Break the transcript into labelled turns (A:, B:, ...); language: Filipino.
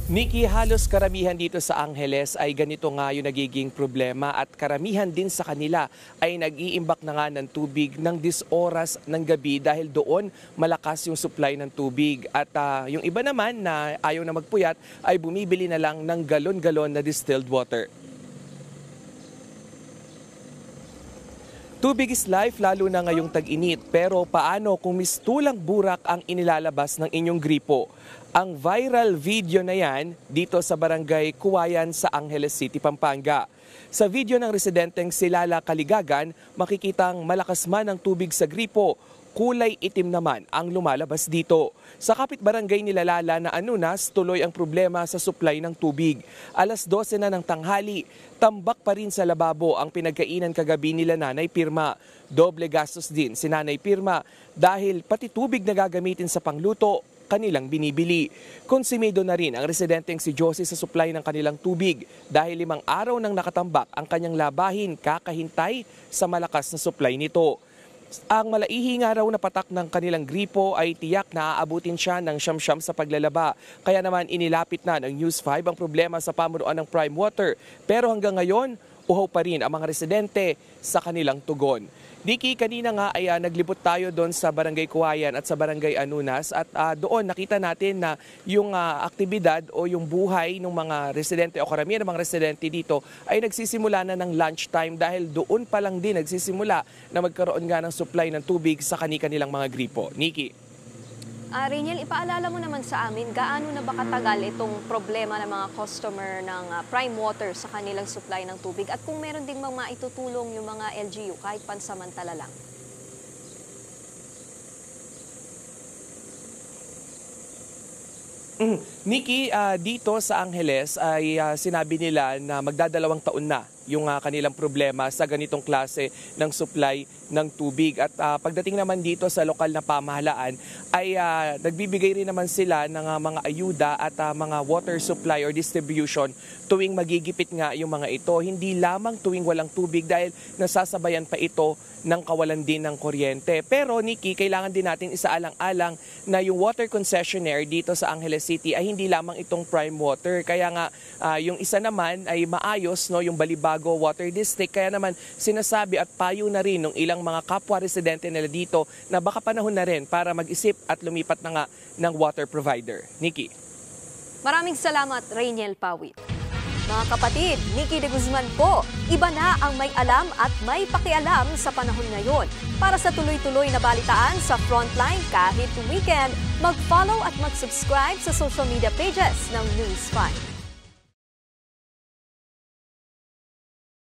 A: Nikki, halos karamihan dito sa Angeles ay ganito nga yung nagiging problema at karamihan din sa kanila ay nag-iimbak na nga ng tubig ng 10 oras ng gabi dahil doon malakas yung supply ng tubig. At yung iba naman na ayaw na magpuyat ay bumibili na lang ng galon-galon na distilled water. Tubig is life lalo na ngayong tag-init, pero paano kung mistulang burak ang inilalabas ng inyong gripo? Ang viral video na yan dito sa Barangay Kuwayan sa Angeles City, Pampanga. Sa video ng residenteng si Lala Kaligagan, makikitang malakas man ang tubig sa gripo, kulay itim naman ang lumalabas dito. Sa kapitbarangay nila Lala na Anunas, tuloy ang problema sa supply ng tubig. Alas 12 na ng tanghali, tambak pa rin sa lababo ang pinagkainan kagabi nila Nanay Pirma. Doble gastos din si Nanay Pirma dahil pati tubig na gagamitin sa pangluto, kanilang binibili. Konsumido na rin ang residenteng si Josie sa supply ng kanilang tubig dahil 5 araw nang nakatambak ang kanyang labahin kakahintay sa malakas na supply nito. Ang malaihi nga raw na patak ng kanilang gripo ay tiyak na aabutin siya ng siyam-siyam sa paglalaba. Kaya naman inilapit na ng News 5 ang problema sa pamunuan ng Prime Water. Pero hanggang ngayon, uhaw pa rin ang mga residente sa kanilang tugon. Nikki, kanina nga ay naglibot tayo doon sa Barangay Kuwayan at sa Barangay Anunas at doon nakita natin na yung aktibidad o yung buhay ng mga residente o karamihan ng mga residente dito ay nagsisimula na ng lunchtime dahil doon pa lang din nagsisimula na magkaroon nga ng supply ng tubig sa kanilang mga gripo. Nikki.
B: Rainiel, ipaalala mo naman sa amin, gaano na ba katagal itong problema ng mga customer ng Prime Water sa kanilang supply ng tubig at kung meron ding mga maitutulong yung mga LGU kahit pansamantala lang?
A: Nikki, dito sa Angeles ay sinabi nila na magdadalawang taon na yung kanilang problema sa ganitong klase ng supply ng tubig. At pagdating naman dito sa lokal na pamahalaan ay nagbibigay rin naman sila ng mga ayuda at mga water supply or distribution tuwing magigipit nga yung mga ito. Hindi lamang tuwing walang tubig dahil nasasabayan pa ito ng kawalan din ng kuryente. Pero Nikki, kailangan din natin isaalang-alang na yung water concessionaire dito sa Angeles City ay hindi lamang itong Prime Water. Kaya nga yung isa naman ay maayos, no, yung Balibago Water District. Kaya naman sinasabi at payo na rin ng ilang mga kapwa residente nila dito na baka panahon na rin para mag-isip at lumipat na nga ng water provider. Nikki.
B: Maraming salamat, Rainiel Pawit. Mga kapatid, Nikki de Guzman po. Iba na ang may alam at may pakialam sa panahon ngayon. Para sa tuloy-tuloy na balitaan sa Frontline kahit weekend, mag-follow at mag-subscribe sa social media pages ng News 5.